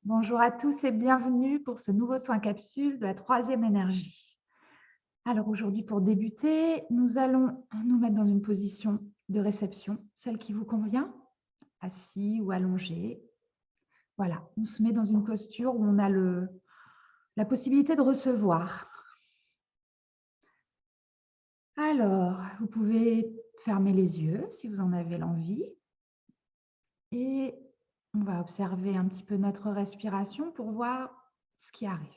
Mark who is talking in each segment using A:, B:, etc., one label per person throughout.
A: Bonjour à tous et bienvenue pour ce nouveau soin capsule de la troisième énergie. Alors aujourd'hui, pour débuter, nous allons nous mettre dans une position de réception, celle qui vous convient, assis ou allongé. Voilà, on se met dans une posture où on a la possibilité de recevoir. Alors, vous pouvez fermer les yeux si vous en avez l'envie et on va observer un petit peu notre respiration pour voir ce qui arrive.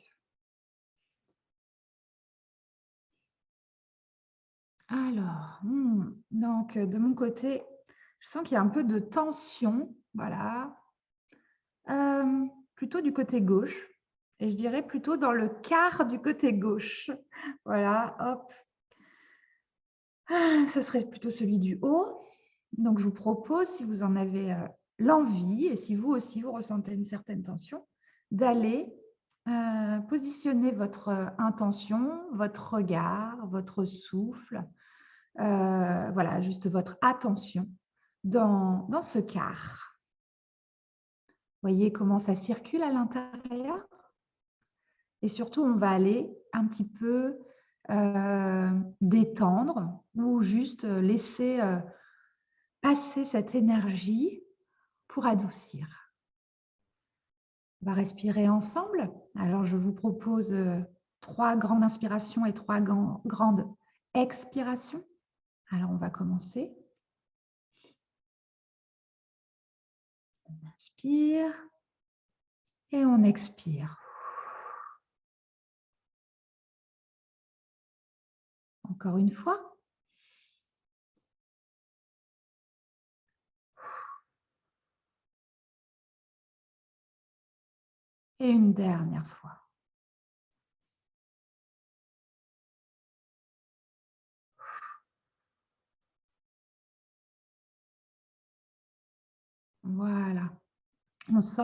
A: Alors, donc de mon côté, je sens qu'il y a un peu de tension, voilà, plutôt du côté gauche et je dirais plutôt dans le quart du côté gauche. Voilà, hop. Ce serait plutôt celui du haut. Donc je vous propose, si vous en avez, l'envie et si vous aussi vous ressentez une certaine tension, d'aller, positionner votre, intention, votre regard, votre souffle, voilà, juste votre attention dans ce quart. Voyez comment ça circule à l'intérieur et surtout, on va aller un petit peu, détendre ou juste, laisser, passer cette énergie pour adoucir. On va respirer ensemble. Alors, je vous propose, 3 grandes inspirations et 3 grandes expirations. Alors, on va commencer. On inspire et on expire. Encore une fois. Et une dernière fois. Voilà. On sent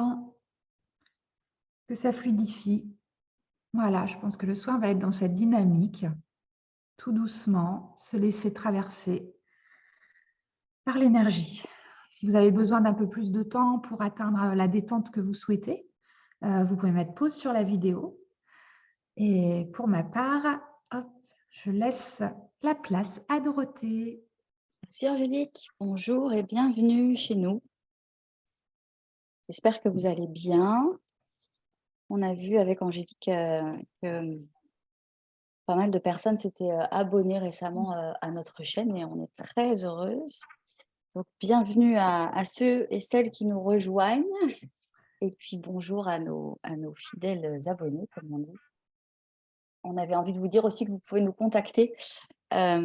A: que ça fluidifie. Voilà, je pense que le soin va être dans cette dynamique, tout doucement, se laisser traverser par l'énergie. Si vous avez besoin d'un peu plus de temps pour atteindre la détente que vous souhaitez, vous pouvez mettre pause sur la vidéo. Et pour ma part, hop, je laisse la place à Dorothée.
B: Merci Angélique, bonjour et bienvenue chez nous. J'espère que vous allez bien. On a vu avec Angélique que pas mal de personnes s'étaient abonnées récemment à notre chaîne et on est très heureuse. Donc bienvenue à ceux et celles qui nous rejoignent et puis bonjour à nos fidèles abonnés, comme on dit. On avait envie de vous dire aussi que vous pouvez nous contacter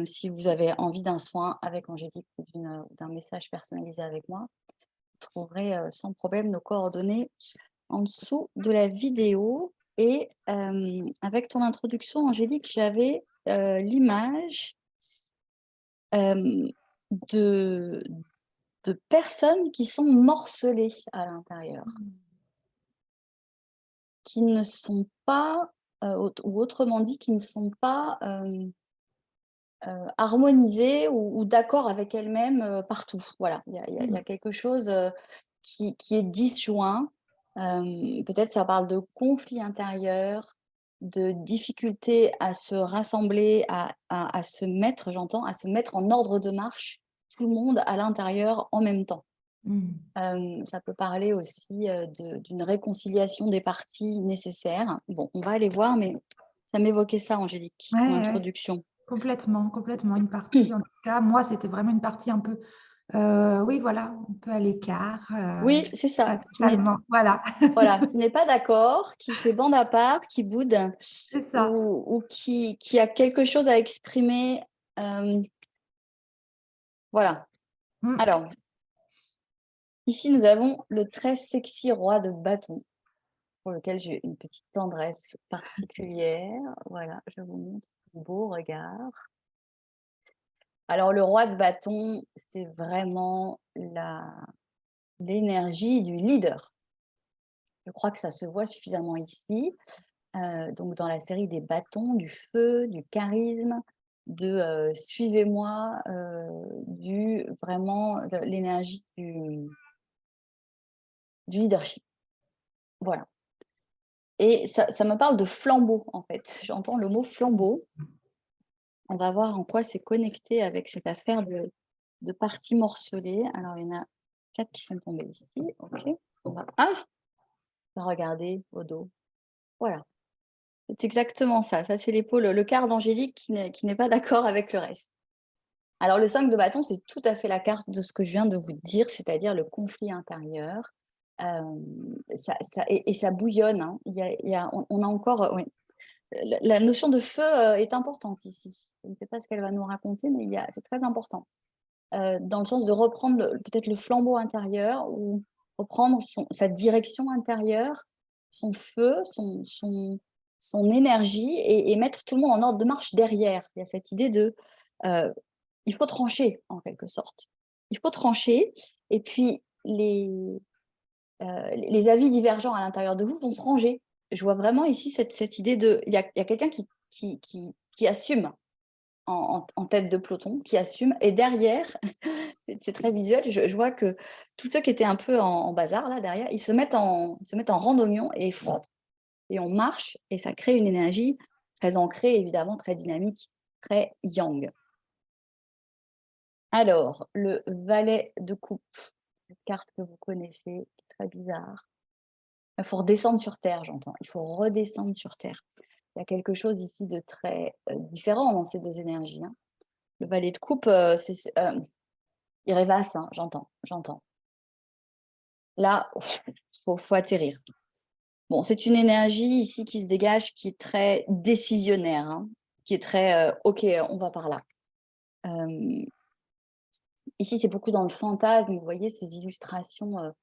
B: si vous avez envie d'un soin avec Angélique ou d'un message personnalisé avec moi. Vous trouverez sans problème nos coordonnées en dessous de la vidéo. Et avec ton introduction, Angélique, j'avais l'image de, de personnes qui sont morcelées à l'intérieur, qui ne sont pas, ou autrement dit, qui ne sont pas harmonisées ou d'accord avec elles-mêmes partout. Voilà, il y a quelque chose qui est disjoint. Peut-être ça parle de conflit intérieur, de difficulté à se rassembler, à se mettre, j'entends, à se mettre en ordre de marche, tout le monde à l'intérieur en même temps. Ça peut parler aussi d'une réconciliation des parties nécessaires. Bon, on va aller voir, mais ça m'évoquait ça, Angélique,
A: Ouais,
B: ton
A: ouais,
B: introduction.
A: complètement, complètement. Une partie, en tout cas, moi, c'était vraiment une partie un peu, oui, voilà, un peu à l'écart,
B: Oui, c'est
A: pas
B: ça,
A: totalement, voilà.
B: voilà, qui n'est pas d'accord, qui fait bande à part, qui boude
A: C'est ça.
B: ou qui a quelque chose à exprimer. Voilà.
A: Mmh.
B: Alors, ici, nous avons le très sexy roi de bâton, pour lequel j'ai une petite tendresse particulière. Voilà, je vous montre ce beau regard. Alors, le roi de bâton, c'est vraiment l'énergie du leader. Je crois que ça se voit suffisamment ici. Donc dans la série des bâtons, du feu, du charisme, de suivez-moi, vraiment de l'énergie du leadership. Voilà. Et ça me parle de flambeau, en fait. J'entends le mot flambeau. On va voir en quoi c'est connecté avec cette affaire de parties morcelées. Alors, il y en a 4 qui sont tombées ici. OK. On va regarder au dos. Voilà. C'est exactement ça. Ça, c'est l'épaule, le quart d'angélique qui n'est pas d'accord avec le reste. Alors, le 5 de bâton, c'est tout à fait la carte de ce que je viens de vous dire, c'est-à-dire le conflit intérieur. Et ça bouillonne, hein. On a encore, oui. La notion de feu est importante ici. Je ne sais pas ce qu'elle va nous raconter, mais c'est très important. Dans le sens de reprendre peut-être le flambeau intérieur ou reprendre sa direction intérieure, son feu, son énergie et mettre tout le monde en ordre de marche derrière. Il y a cette idée il faut trancher en quelque sorte. Il faut trancher et puis les avis divergents à l'intérieur de vous vont se ranger. Je vois vraiment ici cette idée il y a quelqu'un qui assume en tête de peloton, qui assume. Et derrière, c'est très visuel, je vois que tous ceux qui étaient un peu en bazar, là, derrière, ils se mettent en rang d'oignon et on marche et ça crée une énergie très ancrée, évidemment, très dynamique, très yang. Alors, le valet de coupe, cette carte que vous connaissez, qui est très bizarre. Il faut redescendre sur terre, j'entends. Il faut redescendre sur terre. Il y a quelque chose ici de très différent dans ces deux énergies, hein. Le valet de coupe, il rêvasse, hein, j'entends. Là, faut atterrir. Bon, c'est une énergie ici qui se dégage, qui est très décisionnaire, hein, qui est très OK, on va par là. Ici, c'est beaucoup dans le fantasme, vous voyez ces illustrations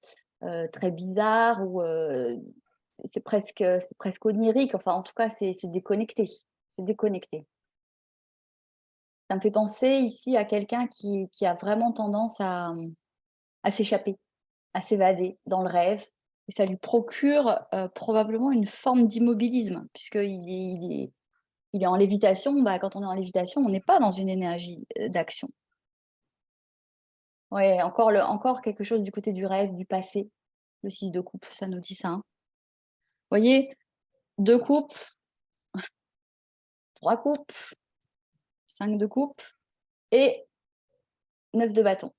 B: très bizarres où c'est presque onirique. Enfin, en tout cas, c'est déconnecté. C'est déconnecté. Ça me fait penser ici à quelqu'un qui a vraiment tendance à s'échapper, à s'évader dans le rêve. Et ça lui procure probablement une forme d'immobilisme, puisqu'il est en lévitation. Bah, quand on est en lévitation, on n'est pas dans une énergie d'action. Ouais, encore quelque chose du côté du rêve, du passé. Le 6 de coupe, ça nous dit ça, hein. Vous voyez, 2 coupes, 3 coupes, 5 de coupe et 9 de bâton.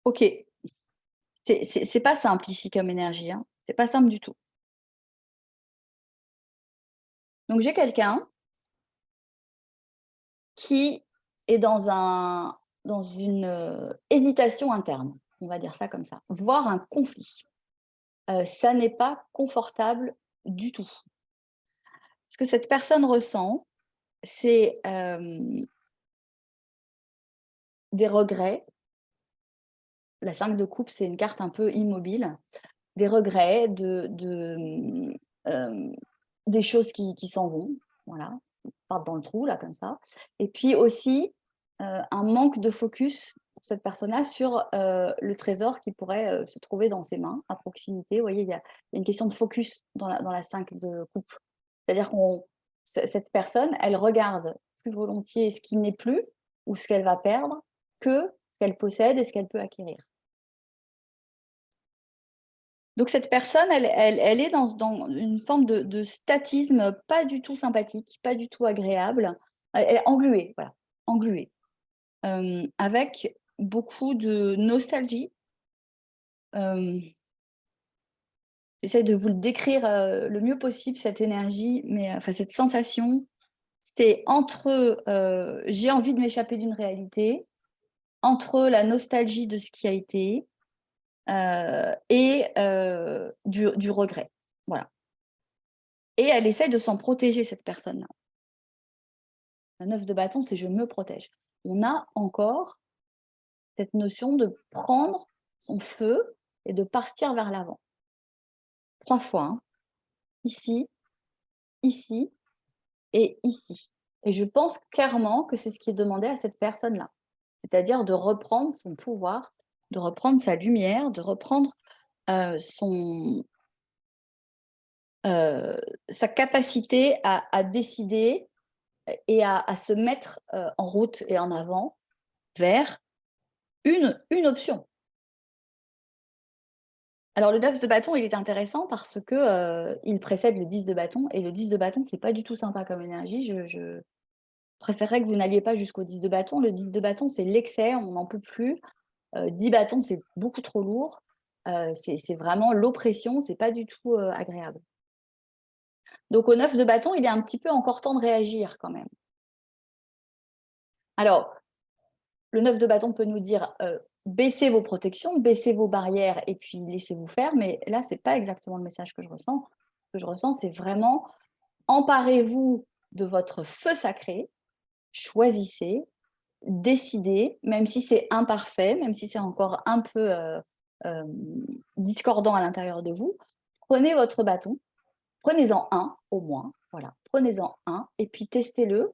B: OK. C'est pas simple ici comme énergie, hein. C'est pas simple du tout. Donc j'ai quelqu'un qui est dans une hésitation interne, on va dire ça comme ça, voire un conflit. Ça n'est pas confortable du tout. Ce que cette personne ressent, c'est des regrets. La 5 de coupe, c'est une carte un peu immobile. Des regrets, des choses qui s'en vont, voilà, partent dans le trou là comme ça. Et puis aussi, un manque de focus pour cette personne-là sur, le trésor qui pourrait, se trouver dans ses mains, à proximité. Vous voyez, il y a une question de focus dans la 5 de coupe. C'est-à-dire cette personne, elle regarde plus volontiers ce qui n'est plus ou ce qu'elle va perdre que ce qu'elle possède et ce qu'elle peut acquérir. Donc cette personne, elle est dans une forme de statisme pas du tout sympathique, pas du tout agréable. Elle est engluée, voilà, engluée, avec beaucoup de nostalgie. J'essaie de vous le décrire, le mieux possible, cette énergie, mais enfin cette sensation. C'est entre, j'ai envie de m'échapper d'une réalité, entre la nostalgie de ce qui a été, et du regret. Voilà. Et elle essaie de s'en protéger, cette personne-là. La 9 de bâton, c'est je me protège. On a encore cette notion de prendre son feu et de partir vers l'avant. 3 fois, hein. Ici, ici et ici. Et je pense clairement que c'est ce qui est demandé à cette personne-là. C'est-à-dire de reprendre son pouvoir, de reprendre sa lumière, de reprendre sa capacité à décider et à se mettre en route et en avant vers une option. Alors le 9 de bâton, il est intéressant parce que, il précède le 10 de bâton et le 10 de bâton, c'est pas du tout sympa comme énergie. Je préférerais que vous n'alliez pas jusqu'au 10 de bâton. Le 10 de bâton, c'est l'excès, on n'en peut plus. 10 bâtons, c'est beaucoup trop lourd. C'est vraiment l'oppression, c'est pas du tout, agréable. Donc au 9 de bâton, il est un petit peu encore temps de réagir quand même. Alors, le 9 de bâton peut nous dire, baissez vos protections, baissez vos barrières et puis laissez-vous faire, mais là, c'est pas exactement le message que je ressens. Ce que je ressens, c'est vraiment emparez-vous de votre feu sacré, choisissez, décidez, même si c'est imparfait, même si c'est encore un peu, discordant à l'intérieur de vous, prenez votre bâton, prenez-en un au moins, voilà, prenez-en un et puis testez-le,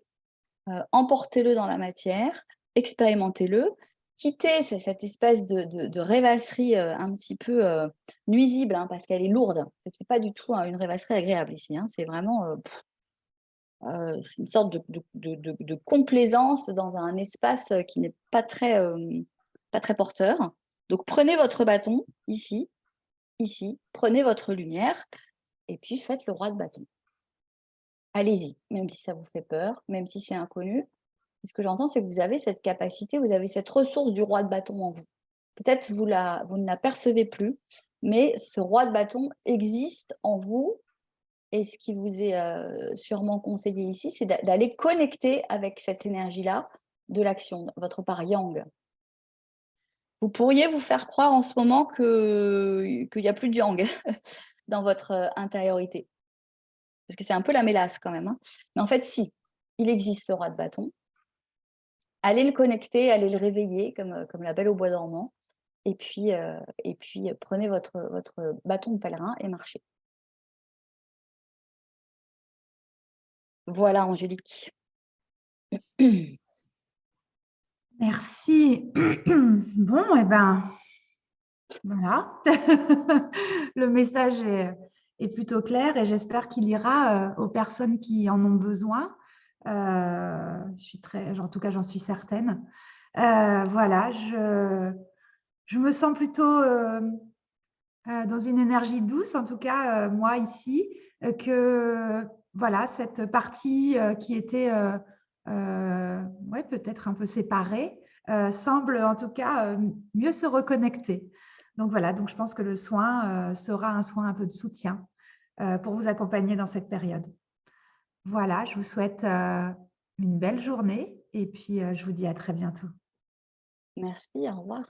B: emportez-le dans la matière, expérimentez-le, quittez cette espèce de rêvasserie, un petit peu, nuisible, hein, parce qu'elle est lourde. C'est pas du tout, une rêvasserie agréable ici, hein, c'est vraiment, c'est une sorte de complaisance dans un espace, qui n'est pas très porteur. Donc prenez votre bâton, ici, ici, prenez votre lumière et puis faites le roi de bâton. Allez-y, même si ça vous fait peur, même si c'est inconnu. Et ce que j'entends, c'est que vous avez cette capacité, vous avez cette ressource du roi de bâton en vous. Peut-être vous ne la percevez plus, mais ce roi de bâton existe en vous. Et ce qui vous est sûrement conseillé ici, c'est d'aller connecter avec cette énergie-là de l'action, votre part yang. Vous pourriez vous faire croire en ce moment qu'il n'y a plus de yang dans votre intériorité. Parce que c'est un peu la mélasse quand même, hein. Mais en fait, si, il existe ce roi de bâton. Allez le connecter, allez le réveiller comme la belle au bois dormant. Et puis prenez votre bâton de pèlerin et marchez. Voilà, Angélique.
A: Merci. Bon, et ben, voilà. Le message est plutôt clair et j'espère qu'il ira aux personnes qui en ont besoin. En tout cas, j'en suis certaine. Voilà, je me sens plutôt dans une énergie douce, en tout cas, moi ici, que voilà, cette partie qui était ouais, peut-être un peu séparée, semble en tout cas mieux se reconnecter. Donc voilà, donc je pense que le soin sera un soin un peu de soutien pour vous accompagner dans cette période. Voilà, je vous souhaite une belle journée et puis je vous dis à très bientôt.
B: Merci, au revoir.